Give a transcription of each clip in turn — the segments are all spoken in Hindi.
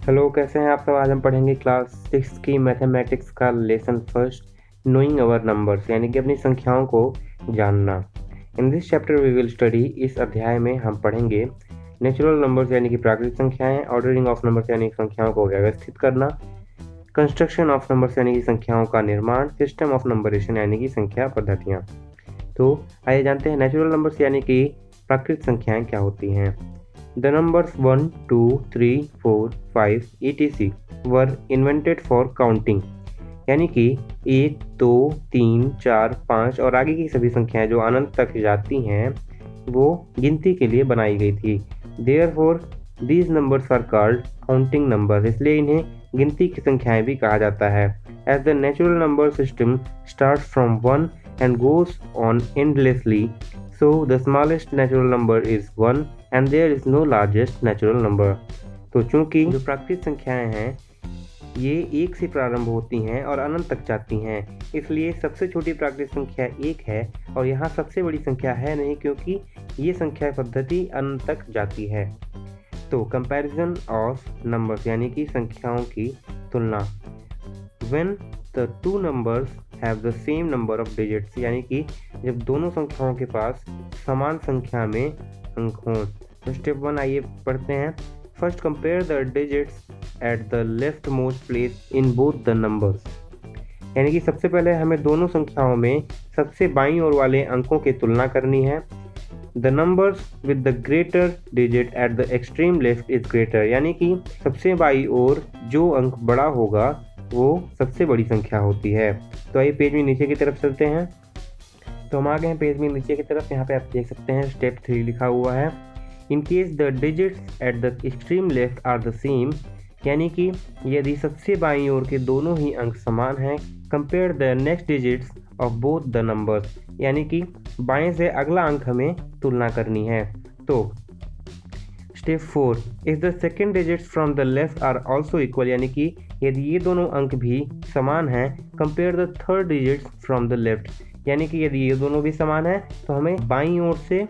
हेलो, कैसे हैं आप सब। आज हम पढ़ेंगे क्लास 6 की मैथमेटिक्स का lesson first, knowing our numbers, यानी कि अपनी संख्याओं को जानना। In this chapter we will study, इस अध्याय में हम पढ़ेंगे नेचुरल नंबर्स यानी कि प्राकृतिक संख्याएं, ऑर्डरिंग ऑफ नंबर्स यानी कि संख्याओं को व्यवस्थित करना, कंस्ट्रक्शन ऑफ नंबर्स यानी कि संख्याओं का निर्माण, सिस्टम ऑफ नंबरेशन यानी कि संख्या पद्धतियाँ। तो आइए जानते हैं नेचुरल नंबर्स यानी कि प्राकृतिक संख्याएं क्या होती हैं। The numbers 1, 2, 3, 4, 5, etc. were invented for counting, यानी कि 1, 2, 3, 4, 5 और आगे की सभी संख्याएं जो अनंत तक जाती हैं वो गिनती के लिए बनाई गई थी। Therefore, these numbers are called counting numbers, इसलिए इन्हें गिनती की संख्याएं भी कहा जाता है। As the natural number system starts from 1 and goes on endlessly, so the smallest natural number is 1 and there is no largest natural number। तो चूंकि जो प्राकृतिक संख्याएं हैं ये 1 से प्रारंभ होती हैं और अनंत तक जाती हैं, इसलिए सबसे छोटी प्राकृतिक संख्या 1 है और यहाँ सबसे बड़ी संख्या है नहीं, क्योंकि ये संख्या पद्धति अनंत तक जाती है। तो कंपैरिजन ऑफ नंबर्स यानी कि संख्याओं की तुलना। When the two numbers have the same number of digits, यानी कि जब दोनों संख्याओं के पास समान संख्या में अंक हों। तो स्टेप 1 आइए पढ़ते हैं। First compare the digits at the left most place in both the numbers, यानी कि सबसे पहले हमें दोनों संख्याओं में सबसे बाईं ओर वाले अंकों की तुलना करनी है। The numbers with the greater digit eight the extreme left is greater, यानी कि सबसे बाईं ओर जो अंक बड़ा होगा वो सबसे बड़ी संख्या होती है। तो आइए पेज में नीचे की तरफ चलते हैं। तो हम आ गए हैं पेज में नीचे की तरफ। यहाँ पे आप देख सकते हैं स्टेप 3 लिखा हुआ है। In case the digits at the extreme left are the same, यानी कि यदि सबसे बाईं ओर के दोनों ही अंक समान हैं, compare the next digits of both the numbers, यानी कि बाएं से अगला अंक हमें तुलना करनी है। तो step 4, if the second digits from the left are also equal, यानी कि यदि ये दोनों अंक भी समान हैं, compare the third digits from the left, यानी कि यदि ये दोनों भी समान हैं तो हमें बाईं ओर से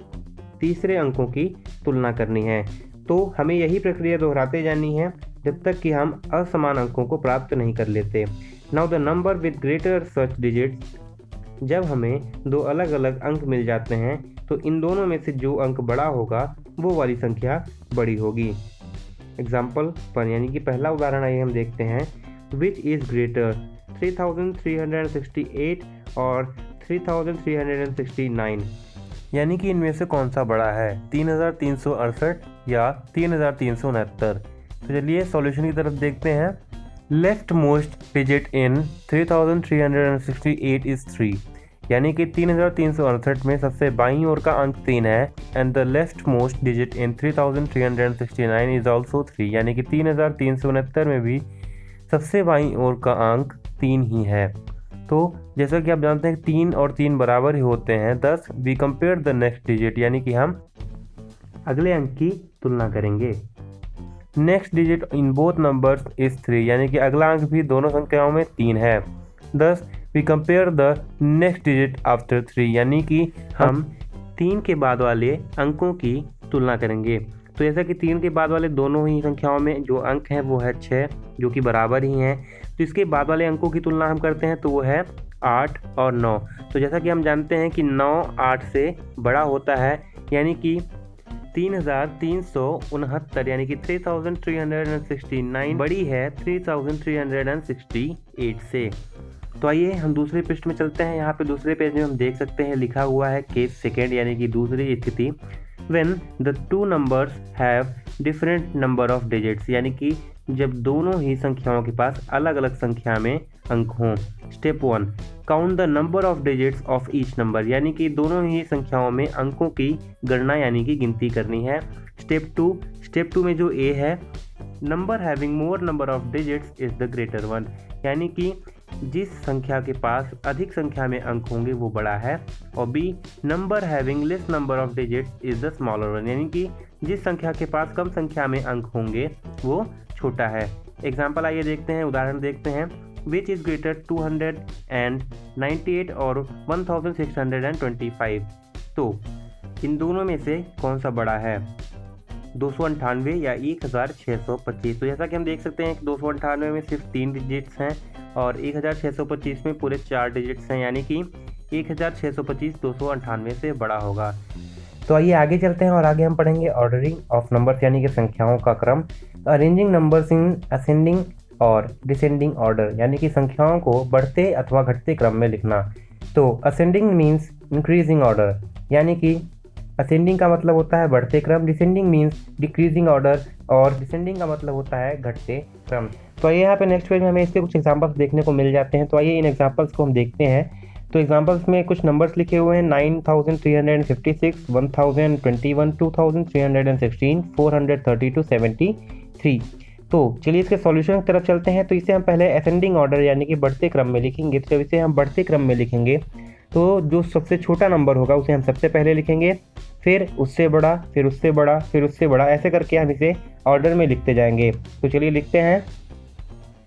तीसरे अंकों की तुलना करनी है। तो हमें यही प्रक्रिया दोहराते जानी है जब तक कि हम असमान अंकों को प्राप्त नहीं कर लेते। Now the number with greater such digits, जब हमें दो अलग अलग अंक मिल जाते हैं तो इन दोनों में से जो अंक बड़ा होगा वो वाली संख्या बड़ी होगी। एग्जाम्पल पर, यानी कि पहला उदाहरण आइए हम देखते हैं। विच इज़ ग्रेटर, 3368 और 3369, यानी कि इनमें से कौन सा बड़ा है, 3368 या 3369। तो चलिए सॉल्यूशन की तरफ देखते हैं। Left most digit in 3368 is 3, यानी कि 3368 में सबसे बाईं ओर का अंक 3 है। And the left most digit in 3369 is also 3, यानी कि 3369 में भी सबसे बाईं ओर का अंक 3 ही है। तो जैसा कि आप जानते हैं 3 और 3 बराबर ही होते हैं, thus we compare the next digit, यानी कि हम अगले अंक की तुलना करेंगे। Next digit in both numbers is 3, यानी कि अगला अंक भी दोनों संख्याओं में 3 है। thus we compare the next digit after 3, यानी कि हम 3 के बाद वाले अंकों की तुलना करेंगे। तो जैसा कि 3 के बाद वाले दोनों ही संख्याओं में जो अंक है वो है 6, जो कि बराबर ही हैं। तो इसके बाद वाले अंकों की तुलना हम करते हैं तो वो है 8 और 9। तो जैसा कि हम जानते हैं कि 9 8 से बड़ा होता है, यानी कि 3369, यानी कि 3369 बड़ी है 3368 से। तो आइए हम दूसरे पृष्ठ में चलते हैं। यहाँ पे दूसरे पेज में हम देख सकते हैं लिखा हुआ है केस सेकेंड, यानी कि दूसरी स्थिति। When the two numbers have different number of digits, यानी कि जब दोनों ही संख्याओं के पास अलग अलग संख्या में अंक हों। Step 1, count the number of digits of each number, यानी कि दोनों ही संख्याओं में अंकों की गणना यानी कि गिनती करनी है। स्टेप 2 में जो ए है, number having more number of digits is the greater one, यानी कि जिस संख्या के पास अधिक संख्या में अंक होंगे वो बड़ा है। और B, number having less number of digits is the smaller one, यानी कि जिस संख्या के पास कम संख्या में अंक होंगे वो छोटा है। एग्जाम्पल आइए देखते हैं, उदाहरण देखते हैं। विच इज ग्रेटर 298 और 1625, तो इन दोनों में से कौन सा बड़ा है। 298 या 1625। तो जैसा कि हम देख सकते हैं कि 298 में सिर्फ 3 डिजिट्स हैं और 1625 में पूरे 4 डिजिट्स हैं, यानी कि 1625 298 से बड़ा होगा। तो आइए आगे चलते हैं और आगे हम पढ़ेंगे ऑर्डरिंग ऑफ नंबर्स यानी कि संख्याओं का क्रम। अरेंजिंग नंबर्स इन असेंडिंग और डिसेंडिंग ऑर्डर, यानी कि संख्याओं को बढ़ते अथवा घटते क्रम में लिखना। तो असेंडिंग मीन्स इंक्रीजिंग ऑर्डर, यानी कि असेंडिंग का मतलब होता है बढ़ते क्रम, डिसेंडिंग मीन्स डिक्रीजिंग ऑर्डर और डिसेंडिंग का मतलब होता है घटते क्रम। तो आइए यहाँ पे नेक्स्ट पेज में हमें इसके कुछ एग्जांपल्स देखने को मिल जाते हैं। तो आइए इन एग्जांपल्स को हम देखते हैं। तो एग्जांपल्स में कुछ नंबर्स लिखे हुए हैं 9356, 1021, 2316, 432, 73। तो चलिए इसके सॉल्यूशन की तरफ चलते हैं। तो इसे हम पहले असेंडिंग ऑर्डर यानी कि बढ़ते क्रम में लिखेंगे। तो जब इसे हम बढ़ते क्रम में लिखेंगे तो जो सबसे छोटा नंबर होगा उसे हम सबसे पहले लिखेंगे, फिर उससे बड़ा, फिर उससे बड़ा, फिर उससे बड़ा, ऐसे करके हम इसे ऑर्डर में लिखते जाएंगे। तो चलिए लिखते हैं।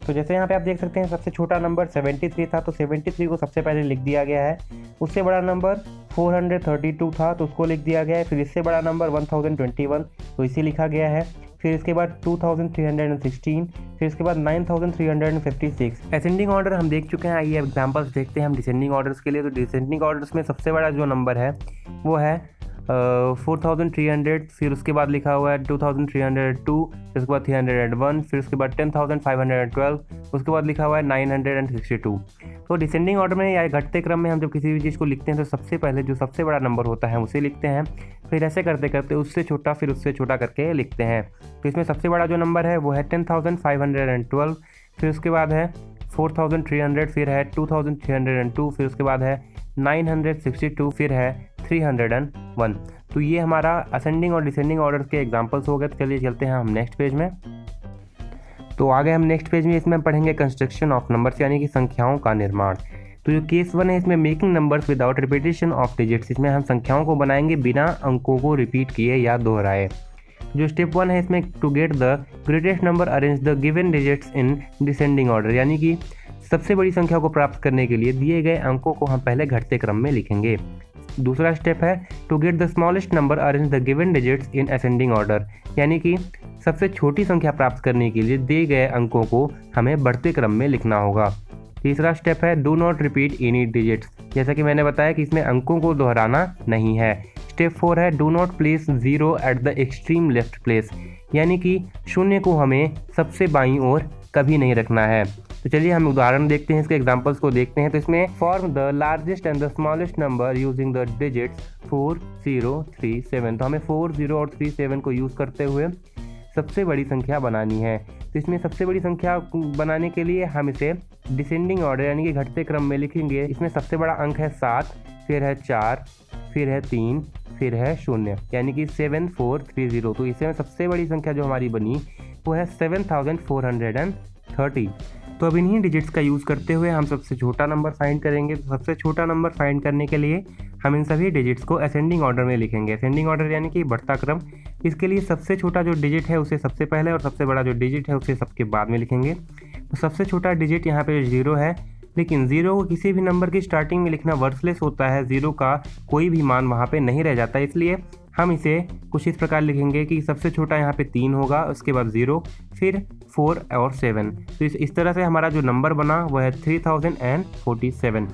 तो जैसे यहाँ पे आप देख सकते हैं सबसे छोटा नंबर 73 था, तो 73 को सबसे पहले लिख दिया गया है। उससे बड़ा नंबर 432 था, तो उसको लिख दिया गया है। फिर इससे बड़ा नंबर 1021, तो इसे लिखा गया है। फिर इसके बाद 2316, फिर इसके बाद 9356। असेंडिंग ऑर्डर हम देख चुके हैं। आइए एग्जांपल्स देखते हैं हम डिसेंडिंग ऑर्डर्स के लिए। तो डिसेंडिंग ऑर्डर्स में सबसे बड़ा जो नंबर है वो है 4300, फिर उसके बाद लिखा हुआ है 2302, फिर उसके बाद 301, फिर उसके बाद 10512, उसके बाद लिखा हुआ है 962। तो डिसेंडिंग ऑर्डर में या घटते क्रम में हम जब किसी भी चीज़ को लिखते हैं तो सबसे पहले जो सबसे बड़ा नंबर होता है उसे लिखते हैं, फिर ऐसे करते करते उससे छोटा, फिर उससे छोटा करके लिखते हैं। तो इसमें सबसे बड़ा जो नंबर है वो है 10512, फिर उसके बाद है 4300, फिर है 2302, फिर उसके बाद है 962, फिर है 301। तो ये हमारा असेंडिंग और डिसेंडिंग ऑर्डर के एग्जांपल्स हो गए। तो चलिए चलते हैं हम नेक्स्ट पेज में। तो आगे हम नेक्स्ट पेज में इसमें हम पढ़ेंगे कंस्ट्रक्शन ऑफ नंबर्स यानी कि संख्याओं का निर्माण। तो जो केस 1 है इसमें making numbers without repetition of digits, इसमें हम संख्याओं को बनाएंगे बिना अंकों को रिपीट किए या दोहराए। जो स्टेप 1 है इसमें to get the greatest number arrange the given digits in descending order, यानी कि सबसे बड़ी संख्या को प्राप्त करने के लिए दिए गए अंकों को हम पहले घटते क्रम में लिखेंगे। दूसरा स्टेप है to get the smallest number arrange the given digits in ascending order, यानी कि सबसे छोटी संख्या प्राप्त करने के लिए दिए गए अंकों को हमें बढ़ते क्रम में लिखना होगा। तीसरा स्टेप है do not repeat any digits, जैसा कि मैंने बताया कि इसमें अंकों को दोहराना नहीं है। स्टेप 4 है do not place 0 eight the extreme left place, यानी कि शून्य को हमें सबसे बाईं ओर कभी नहीं रखना है। तो चलिए हम उदाहरण देखते हैं, इसके एग्जांपल्स को देखते हैं। तो इसमें form the largest and the smallest number using the digits 4, 0, 3, 7। तो हमें 4, 0 और 3, 7 को यूज़ करते हुए सबसे बड़ी संख्या बनानी है। तो इसमें सबसे बड़ी संख्या बनाने के लिए हम इसे डिसेंडिंग ऑर्डर यानी कि घटते क्रम में लिखेंगे। इसमें सबसे बड़ा अंक है 7, फिर है 4, फिर है 3, फिर है 0, यानी कि 7430। तो इसमें सबसे बड़ी संख्या जो हमारी बनी वो है 7430। तो अब इन्हीं डिजिट्स का यूज़ करते हुए हम सबसे छोटा नंबर फाइंड करेंगे। तो सबसे छोटा नंबर फाइंड करने के लिए हम इन सभी डिजिट्स को असेंडिंग ऑर्डर में लिखेंगे। असेंडिंग ऑर्डर यानी कि बढ़ता क्रम। इसके लिए सबसे छोटा जो डिजिट है उसे सबसे पहले और सबसे बड़ा जो डिजिट है उसे सबके बाद में लिखेंगे। तो सबसे छोटा डिजिट यहाँ पे 0 है, लेकिन 0 को किसी भी नंबर की स्टार्टिंग में लिखना वर्थलेस होता है। 0 का कोई भी मान वहाँ पे नहीं रह जाता, इसलिए हम इसे कुछ इस प्रकार लिखेंगे कि सबसे छोटा यहाँ पे 3 होगा, उसके बाद 0, फिर 4 और 7। तो इस तरह से हमारा जो नंबर बना वह है 3047।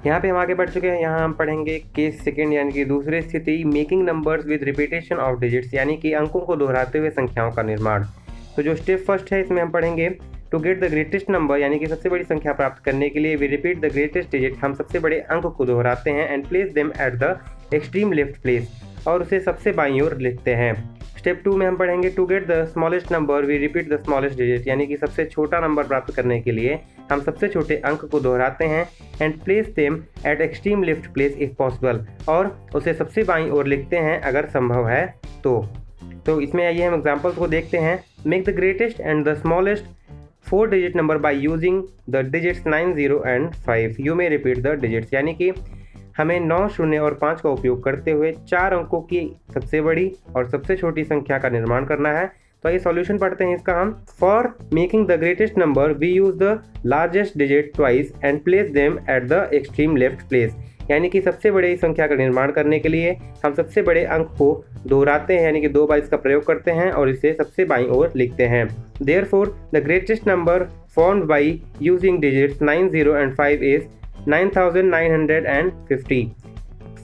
यहाँ पे हम आगे बढ़ चुके हैं। यहाँ हम पढ़ेंगे केस सेकंड यानी कि दूसरी स्थिति making numbers with repetition of digits, यानी कि अंकों को दोहराते हुए संख्याओं का निर्माण। तो जो स्टेप फर्स्ट है इसमें हम पढ़ेंगे to get the greatest number, यानी कि सबसे बड़ी संख्या प्राप्त करने के लिए we repeat the greatest digit, हम सबसे बड़े अंक को दोहराते हैं and place them at the extreme left place, और उसे सबसे बाईं ओर लिखते हैं। स्टेप 2 में हम पढ़ेंगे to get the smallest number we repeat the smallest digit, यानी कि सबसे छोटा नंबर प्राप्त करने के लिए हम सबसे छोटे अंक को दोहराते हैं and place them eight extreme left place if possible, और उसे सबसे बाईं ओर लिखते हैं अगर संभव है तो इसमें आइए हम एग्जांपल्स को देखते हैं। Make the greatest and the smallest 4 digit number by using the digits 9, 0 and 5। You may repeat the digits, यानी कि हमें 9, 0 और 5 का उपयोग करते हुए 4 अंकों की सबसे बड़ी और सबसे छोटी संख्या का निर्माण करना है। तो ये सॉल्यूशन पढ़ते हैं इसका हम। For making the greatest number we use the largest digit twice and place them at the extreme left place, यानी कि सबसे बड़ी संख्या का निर्माण करने के लिए हम सबसे बड़े अंक को दोहराते हैं, यानी कि 2 बार इसका प्रयोग करते हैं और इसे सबसे बाईं ओर लिखते हैं। Therefore, the greatest number formed by using digits 9, 0 and 5 is 9950.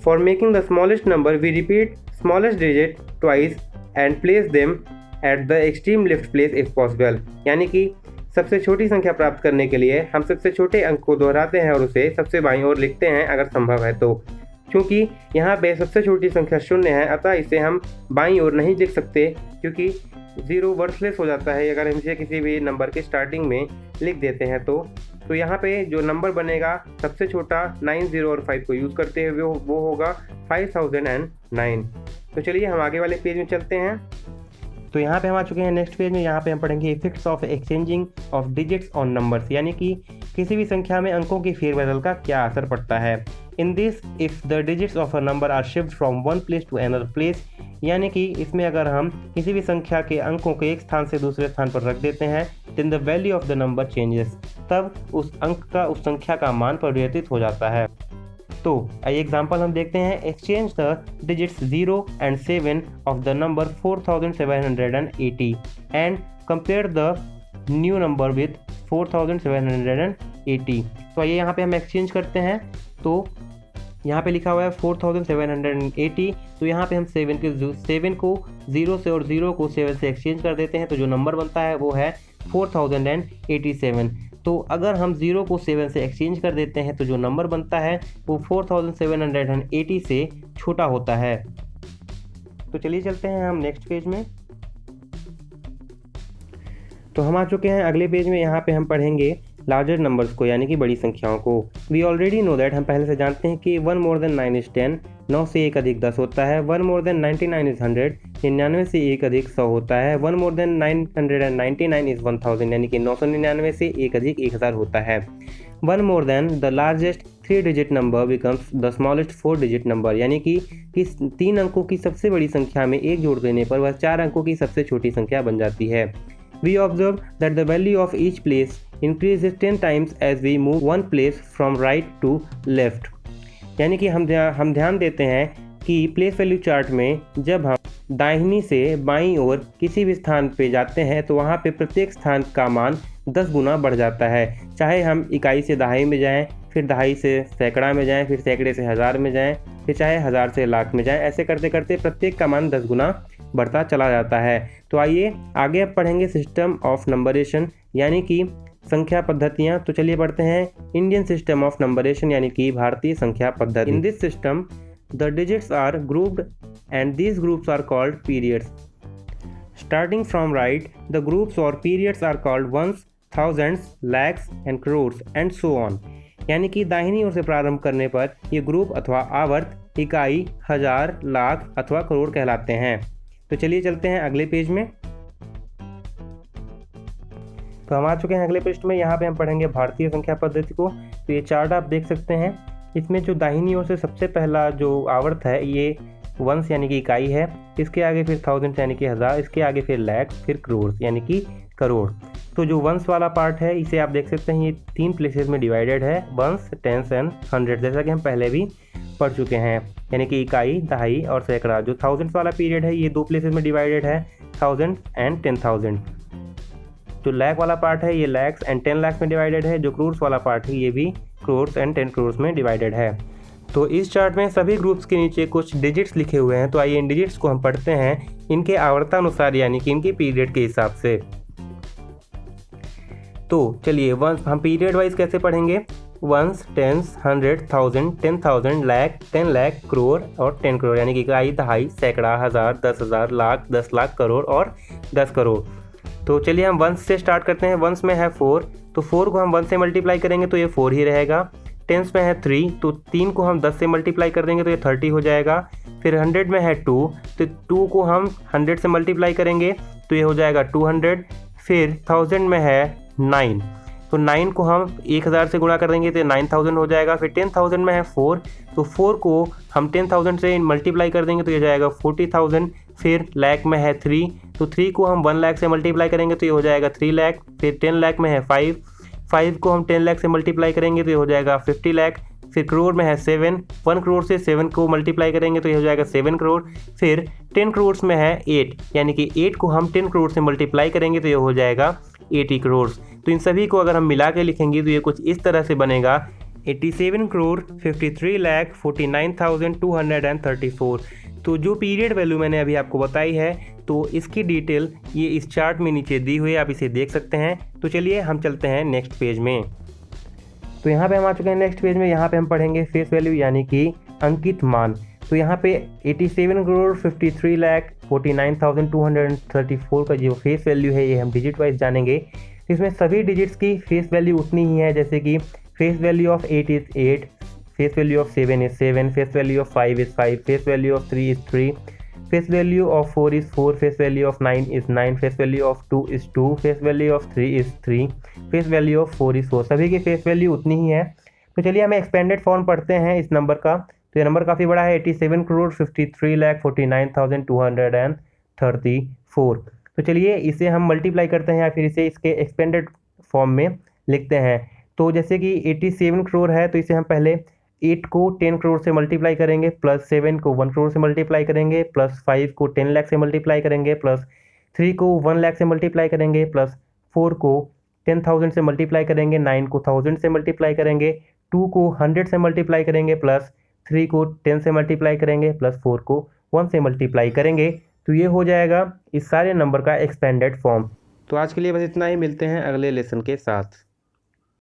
For making the smallest number, we repeat smallest digit twice and place them at the extreme left place if possible. यानी कि सबसे छोटी संख्या प्राप्त करने के लिए हम सबसे छोटे अंक को दोहराते हैं और उसे सबसे बाईं ओर लिखते हैं अगर संभव है तो। क्योंकि यहाँ पे सबसे छोटी संख्या 0 है, अतः इसे हम बाईं ओर नहीं लिख सकते क्योंकि 0 वर्थलेस हो जाता है अगर हम इसे किसी भी नंबर के स्टार्टिंग में लिख देते हैं तो यहाँ पे जो नंबर बनेगा सबसे छोटा 9, 0 और 5 को यूज़ करते हुए वो होगा 5009। तो चलिए हम आगे वाले पेज में चलते हैं। तो यहाँ पे हम आ चुके हैं नेक्स्ट पेज में। यहाँ पे हम पढ़ेंगे effects of exchanging of digits on numbers, यानी कि किसी भी संख्या में अंकों की फेरबदल का क्या असर पड़ता है। In this if the digits of a number are shift from one place to another place, यानी कि इसमें अगर हम किसी भी संख्या के अंकों को एक स्थान से दूसरे स्थान पर रख देते हैं, then the value of the number changes, तब उस अंक का उस संख्या का मान परिवर्तित हो जाता है। तो आइए एग्जांपल हम देखते हैं। Exchange the digits 0 and 7 of the number 4780 and compare the new number with 4780। तो आइए यहाँ पे हम एक्सचेंज करते हैं। तो यहाँ पे लिखा हुआ है 4780, तो यहाँ पे हम 7 को 0 से और 0 को 7 से एक्सचेंज कर देते हैं, तो जो नंबर बनता है वो है 4087। तो अगर हम 0 को 7 से एक्सचेंज कर देते हैं तो जो नंबर बनता है वो 4780 से छोटा होता है। तो चलिए चलते हैं हम नेक्स्ट पेज में। तो हम आ चुके हैं अगले पेज में। यहाँ पे हम पढ़ेंगे लार्जर नंबर्स को, यानी कि बड़ी संख्याओं को। वी ऑलरेडी नो दैट, हम पहले से जानते हैं कि 1 more than 9 is 10, 9 से 1 अधिक 10 होता है। 1 more than 99 is 100, 99 से 1 अधिक 100 होता है। 1 more than 999 is 1000, यानी कि 999 से 1 अधिक 1000 होता है। 1 more than the largest 3-digit number becomes the smallest 4-digit number, यानी कि 3 अंकों की सबसे बड़ी संख्या में 1 जोड़ देने पर वह 4 अंकों की सबसे छोटी संख्या बन जाती है। We observe that the value of each place increases 10 times as we move one place from right to left, यानी कि हम ध्यान देते हैं कि प्लेस वैल्यू चार्ट में जब हम दाहिनी से बाईं ओर किसी भी स्थान पे जाते हैं तो वहाँ पे प्रत्येक स्थान का मान 10 गुना बढ़ जाता है। चाहे हम इकाई से दहाई में जाएं, फिर दहाई से सैकड़ा में जाएं, फिर सैकड़े से हज़ार में जाएं, फिर चाहे हज़ार से लाख में जाएं, ऐसे करते करते प्रत्येक का मान 10 गुना बढ़ता चला जाता है। तो आइए आगे अब पढ़ेंगे सिस्टम ऑफ नंबरेशन, यानी कि संख्या पद्धतियाँ। तो चलिए पढ़ते हैं इंडियन सिस्टम ऑफ नंबरेशन, यानी कि भारतीय संख्या पद्धति। In this system the digits are grouped and these groups are called periods. Starting from right the groups और periods are called ones, thousands, lakhs and crores and so on, यानी कि दाहिनी ओर से प्रारंभ करने पर ये ग्रुप अथवा आवर्त इकाई, हजार, लाख अथवा करोड़ कहलाते हैं। तो चलिए चलते हैं अगले पेज में। तो हम आ चुके हैं अगले पृष्ठ में। यहाँ पे हम पढ़ेंगे भारतीय संख्या पद्धति को। तो ये चार्ट आप देख सकते हैं, इसमें जो दाहिनी ओर से सबसे पहला जो आवर्त है ये वंस यानी कि इकाई है, इसके आगे फिर थाउजेंड यानी कि हज़ार, इसके आगे फिर लैख, फिर करोड़ यानी कि करोड़। तो जो वंस वाला पार्ट है इसे आप देख सकते हैं ये 3 प्लेसेस में डिवाइडेड है, वंस, टेंस एंड हंड्रेड, जैसा कि हम पहले भी पढ़ चुके हैं, यानी कि इकाई, दहाई और सैकड़ा। जो थाउजेंड्स वाला पीरियड है ये 2 प्लेसेस में डिवाइडेड है, 1000 एंड 10,000। जो लैख वाला पार्ट है ये लैक्स एंड 10 लाख में डिवाइडेड है। जो करोर्स वाला पार्ट है ये भी करोर्स एंड 10 करोर्स में डिवाइडेड है। तो इस चार्ट में सभी ग्रुप्स के नीचे कुछ डिजिट्स लिखे हुए हैं। तो आइए इन डिजिट्स को हम पढ़ते हैं इनके आवर्तानुसार, यानी कि इनके पीरियड के हिसाब से। तो चलिए वंस हम पीरियड वाइज कैसे पढ़ेंगे, वंस, टेंस, 100, 1000, 10,000, लैख, 10 लाख, करोड़ और 10 करोड़, यानी कि इकाई, दहाई, सैकड़ा, हज़ार, 10,000, लाख, 10 लाख, करोड़ और 10 करोड़। तो चलिए हम वंस से स्टार्ट करते हैं। वंस में है 4, तो 4 को हम 1 से मल्टीप्लाई करेंगे तो ये 4 ही रहेगा। टेंस में है 3, तो 3 को हम 10 से मल्टीप्लाई कर देंगे तो ये 30 हो जाएगा। फिर 100 में है 2, तो 2 को हम 100 से मल्टीप्लाई करेंगे तो ये हो जाएगा 200। फिर 1000 में है 9, तो 9 को हम 1000 से गुणा कर देंगे तो 9000 हो जाएगा। फिर 10,000 में है 4, तो 4 को हम 10,000 से मल्टीप्लाई कर देंगे तो ये जाएगा 40,000। फिर लैख में है 3, तो 3 को हम 1 लाख से मल्टीप्लाई करेंगे तो ये हो जाएगा 3 लाख। फिर 10 लाख में है 5 को हम 10 लाख से मल्टीप्लाई करेंगे तो ये हो जाएगा 50 लाख। फिर करोड़ में है 7, 1 करोड़ से 7 को मल्टीप्लाई करेंगे तो ये हो जाएगा 7 करोड़। फिर 10 करोड़ में है 8, यानी कि 8 को हम 10 करोड़ से मल्टीप्लाई करेंगे तो ये हो जाएगा 80 करोड़। तो इन सभी को अगर हम मिला के लिखेंगे तो ये कुछ इस तरह से बनेगा 87 करोड़ 53,49,234। तो जो पीरियड वैल्यू मैंने अभी आपको बताई है तो इसकी डिटेल ये इस चार्ट में नीचे दी हुई है, आप इसे देख सकते हैं। तो चलिए हम चलते हैं नेक्स्ट पेज में। तो यहाँ पे हम आ चुके हैं नेक्स्ट पेज में। यहाँ पे हम पढ़ेंगे फेस वैल्यू यानी कि अंकित मान। तो यहाँ पे 87 करोड़ 53,49,234 का जो फेस वैल्यू है ये हम डिजिट वाइज जानेंगे। तो इसमें सभी डिजिट्स की फेस वैल्यू उतनी ही है, जैसे कि face value of 8 is 8, face value of 7 is 7, face value of 5 is 5, face value of 3 is 3, face value of 4 is 4, face value of 9 is 9, face value of 2 is 2, face value of 3 is 3, face value of 4 is 4। सभी की फेस वैल्यू उतनी ही है। तो चलिए हमें एक्सपेंडेड फॉर्म पढ़ते हैं इस नंबर का। तो ये नंबर काफ़ी बड़ा है, 87 करोड़ 53,49,234। तो चलिए इसे हम मल्टीप्लाई करते हैं या फिर इसे इसके एक्सपेंडेड फॉर्म में लिखते हैं। तो जैसे कि 87 करोड़ है तो इसे हम पहले 8 को 10 करोड़ से मल्टीप्लाई करेंगे, प्लस 7 को 1 करोड़ से मल्टीप्लाई करेंगे, प्लस 5 को 10 लाख से मल्टीप्लाई करेंगे, प्लस 3 को 1 लाख से मल्टीप्लाई करेंगे, प्लस 4 को 10,000 से मल्टीप्लाई करेंगे, 9 को 1000 से मल्टीप्लाई करेंगे, 2 को 100 से मल्टीप्लाई करेंगे, प्लस 3 को 10 से मल्टीप्लाई करेंगे, प्लस 4 को 1 से मल्टीप्लाई करेंगे। तो ये हो जाएगा इस सारे नंबर का एक्सपेंडेड फॉर्म। तो आज के लिए बस इतना ही, मिलते हैं अगले लेसन के साथ।